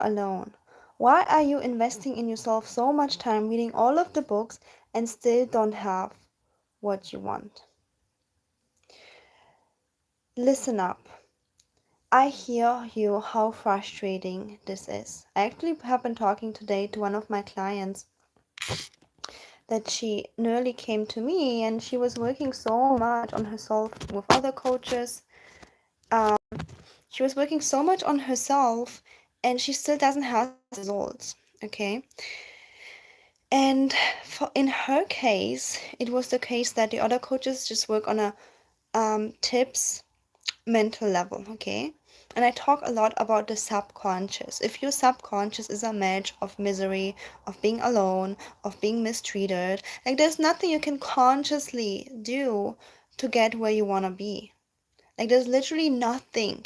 alone? Why are you investing in yourself so much time reading all of the books and still don't have what you want? Listen up. I hear you how frustrating this is. I actually have been talking today to one of my clients that she nearly came to me and she was working so much on herself with other coaches. Um, she was working so much on herself and she still doesn't have results. Okay. And in her case, it was the case that the other coaches just work on a tips mental level, okay? And I talk a lot about the subconscious. If your subconscious is a match of misery, of being alone, of being mistreated, like there's nothing you can consciously do to get where you want to be. Like there's literally nothing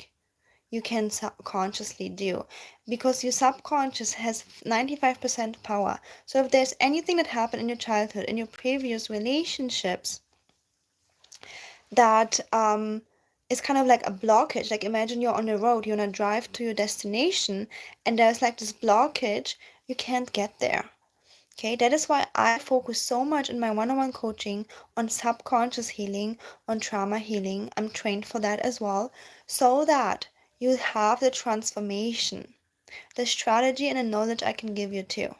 you can subconsciously do because your subconscious has 95% power. So if there's anything that happened in your childhood, in your previous relationships, that is kind of like a blockage. Like imagine you're on the road, you're gonna drive to your destination, and there's like this blockage, you can't get there. Okay, that is why I focus so much in my one-on-one coaching on subconscious healing, on trauma healing. I'm trained for that as well, so that you have the transformation, the strategy and the knowledge I can give you too.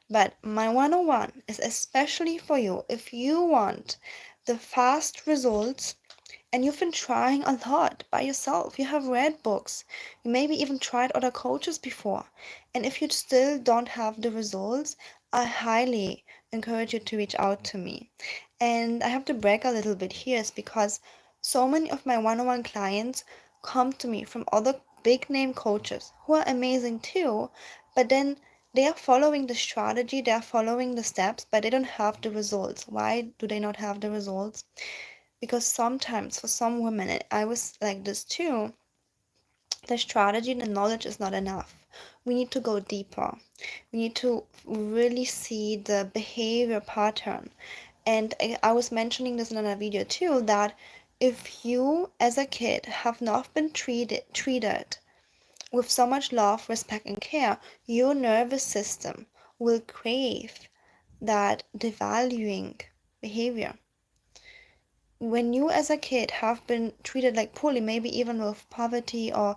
But my one-on-one is especially for you if you want the fast results and you've been trying a lot by yourself. You have read books. You maybe even tried other coaches before. And if you still don't have the results, I highly encourage you to reach out to me. And I have to brag a little bit here is because so many of my one-on-one clients come to me from other big name coaches who are amazing too, but then they are following the strategy, they are following the steps, but they don't have the results. Why do they not have the results? Because sometimes for some women, and I was like this too, the strategy and the knowledge is not enough. We need to go deeper. We need to really see the behavior pattern. And I was mentioning this in another video too, that if you as a kid have not been treated with so much love, respect, and care, your nervous system will crave that devaluing behavior. When you as a kid have been treated like poorly, maybe even with poverty, or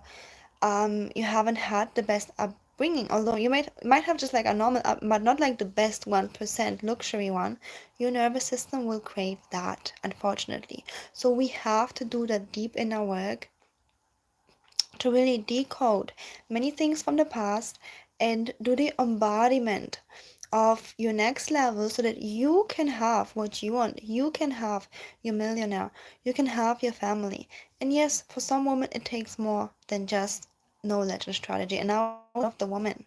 you haven't had the best upbringing, although you might have just like a normal but not like the best 1% luxury one, your nervous system will crave that, unfortunately. So we have to do that deep inner work to really decode many things from the past and do the embodiment of your next level so that you can have what you want. You can have your millionaire. You can have your family. And yes, for some women, it takes more than just knowledge and strategy. And now I was one of the women.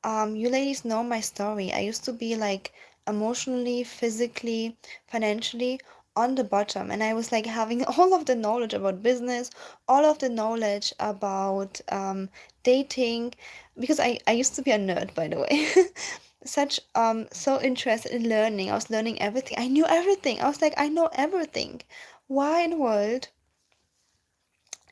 You ladies know my story. I used to be like emotionally, physically, financially on the bottom, and I was like having all of the knowledge about business, all of the knowledge about dating, because I used to be a nerd, by the way. Such so interested in learning. I was learning everything. I knew everything. I was like, I know everything. Why in the world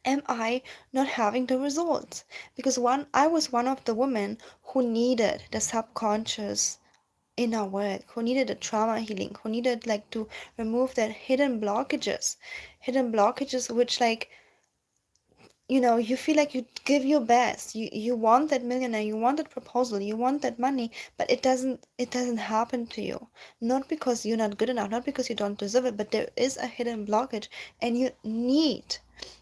am I not having the results? Because I was one of the women who needed the subconscious inner work, who needed the trauma healing, who needed like to remove that hidden blockages which like you feel like you give your best, you want that millionaire, you want that proposal, you want that money, but it doesn't happen to you, not because you're not good enough, not because you don't deserve it, but there is a hidden blockage and you need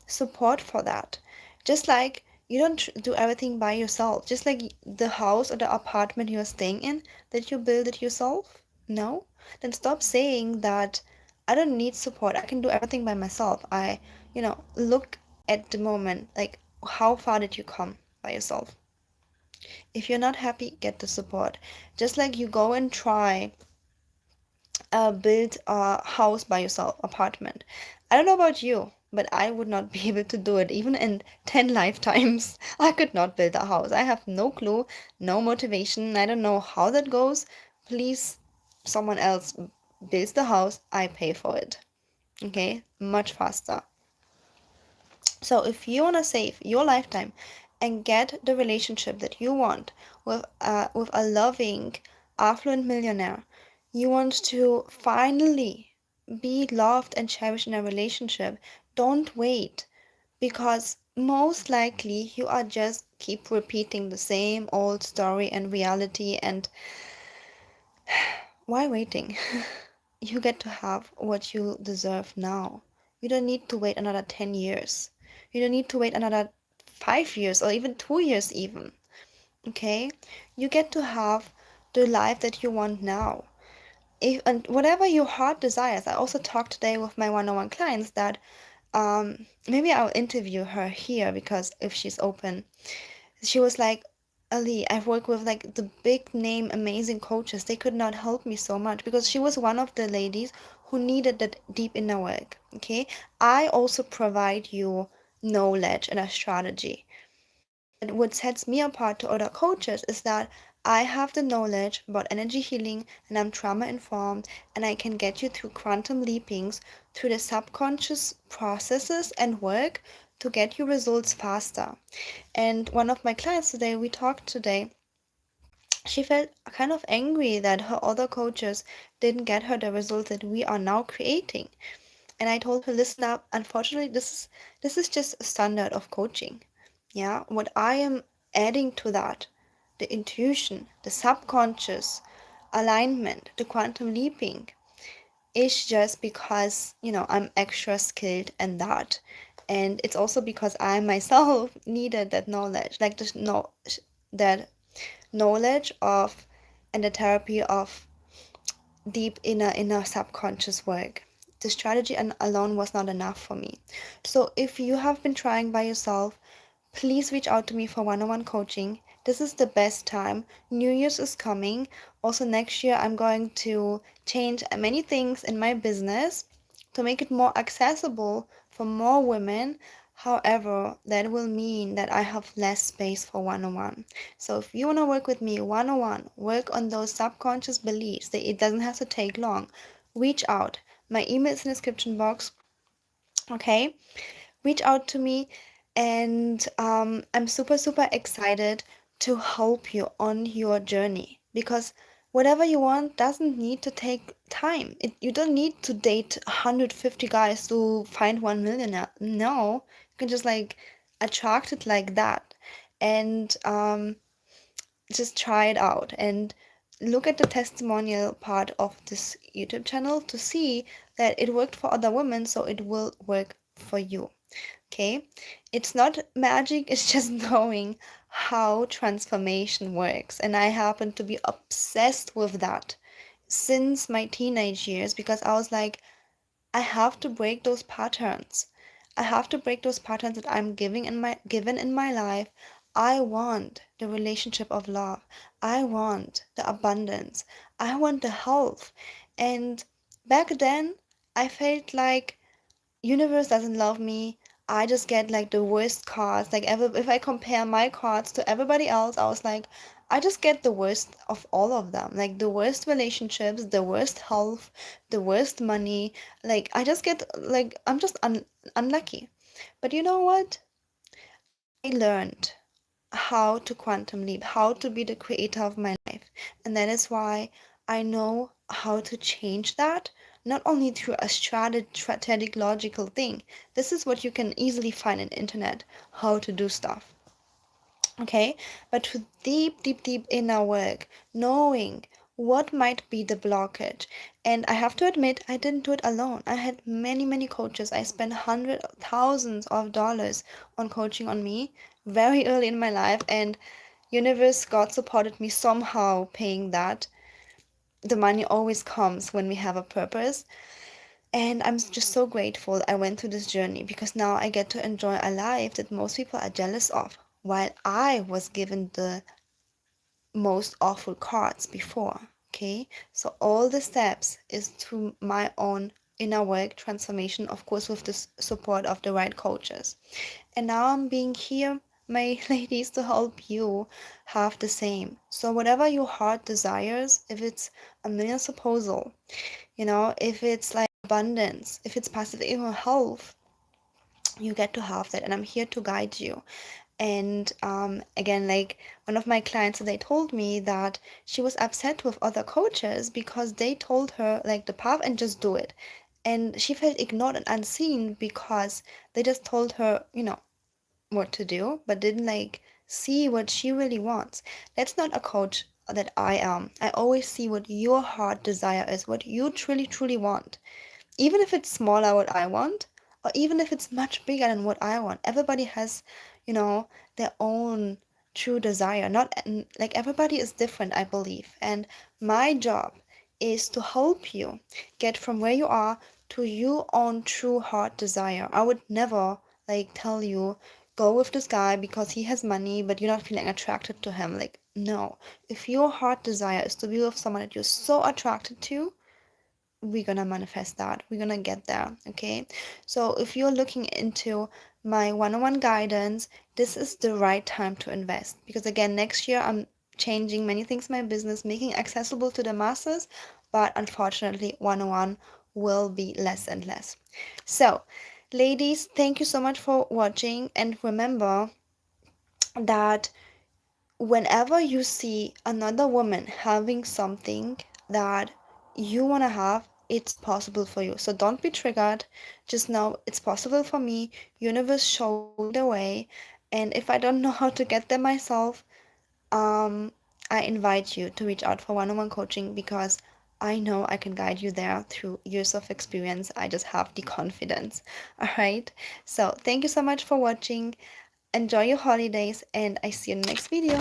support for that. Just like you don't do everything by yourself, just like the house or the apartment you're staying in, that you build it yourself. No, then stop saying that I don't need support, I can do everything by myself. Look at the moment, like how far did you come by yourself? If you're not happy, get the support. Just like you go and try build a house by yourself, apartment. I don't know about you, but I would not be able to do it even in 10 lifetimes. I could not build a house. I have no clue, no motivation. I don't know how that goes. Please, someone else builds the house, I pay for it. Okay, much faster. So if you want to save your lifetime and get the relationship that you want with a loving, affluent millionaire. You want to finally be loved and cherished in a relationship. Don't wait, because most likely you are just keep repeating the same old story and reality. And why waiting? You get to have what you deserve now. You don't need to wait another 10 years. You don't need to wait another 5 years or even 2 years even. Okay? You get to have the life that you want now. If, and whatever your heart desires. I also talked today with my one-on-one clients that maybe I'll interview her here, because if she's open, she was like, Ali, I've worked with like the big name, amazing coaches. They could not help me so much, because she was one of the ladies who needed that deep inner work. Okay. I also provide you knowledge and a strategy. But what sets me apart to other coaches is that I have the knowledge about energy healing, and I'm trauma informed, and I can get you through quantum leapings, through the subconscious processes and work to get you results faster. And one of my clients today, we talked today, she felt kind of angry that her other coaches didn't get her the results that we are now creating. And I told her, listen up, unfortunately, this is just a standard of coaching. Yeah, what I am adding to that, the intuition, the subconscious alignment, the quantum leaping, is just because, I'm extra skilled in that. And it's also because I myself needed that knowledge, like just know that knowledge of, and the therapy of deep inner subconscious work. The strategy alone was not enough for me. So if you have been trying by yourself, please reach out to me for one-on-one coaching. This is the best time. New Year's is coming. Also, next year, I'm going to change many things in my business to make it more accessible for more women. However, that will mean that I have less space for one-on-one. So if you want to work with me one-on-one, work on those subconscious beliefs, that it doesn't have to take long, reach out. My email is in the description box. Okay? Reach out to me, and I'm super super excited to help you on your journey, because whatever you want doesn't need to take time. You don't need to date 150 guys to find 1 millionaire. No, you can just like attract it like that, and just try it out and look at the testimonial part of this YouTube channel to see that it worked for other women, so it will work for you. Okay, it's not magic, it's just knowing how transformation works. And I happen to be obsessed with that since my teenage years, because I was like, I have to break those patterns. I have to break those patterns that I'm given in my life. I want the relationship of love. I want the abundance. I want the health. And back then, I felt like universe doesn't love me. I just get like the worst cards. Like ever, if I compare my cards to everybody else, I was like, I just get the worst of all of them. Like the worst relationships, the worst health, the worst money. Like I just get like I'm just unlucky. But you know what? I learned how to quantum leap, how to be the creator of my life. And that is why I know how to change that, not only through a strategic, logical thing. This is what you can easily find on the internet, how to do stuff. Okay, but to deep, deep, deep inner work, knowing what might be the blockage. And I have to admit, I didn't do it alone. I had many, many coaches. I spent hundreds, thousands of dollars on coaching on me very early in my life, and universe, God supported me somehow paying that. The money always comes when we have a purpose. And I'm just so grateful I went through this journey, because now I get to enjoy a life that most people are jealous of, while I was given the most awful cards before. Okay, so all the steps is through my own inner work transformation, of course, with the support of the right coaches. And now I'm being here, my ladies, to help you have the same. So whatever your heart desires, if it's a million proposal, if it's like abundance, if it's passive income, health, you get to have that, and I'm here to guide you. And again, like one of my clients, they told me that she was upset with other coaches because they told her like the path and just do it. And she felt ignored and unseen because they just told her, what to do, but didn't like see what she really wants. That's not a coach that I am. I always see what your heart desire is, what you truly, truly want. Even if it's smaller what I want, or even if it's much bigger than what I want. Everybody has, their own true desire. Not like everybody is different, I believe. And my job is to help you get from where you are to your own true heart desire. I would never like tell you go with this guy because he has money, but you're not feeling attracted to him. Like, no. If your heart desire is to be with someone that you're so attracted to, we're gonna manifest that. We're gonna get there. Okay. So if you're looking into my one-on-one guidance, this is the right time to invest, because again, next year I'm changing many things in my business, making accessible to the masses, but unfortunately one-on-one will be less and less. So ladies, thank you so much for watching, and remember that whenever you see another woman having something that you want to have, it's possible for you. So don't be triggered. Just know it's possible for me. Universe showed me the way. And if I don't know how to get there myself, I invite you to reach out for one-on-one coaching, because I know I can guide you there through years of experience. I just have the confidence. All right. So thank you so much for watching. Enjoy your holidays, and I see you in the next video.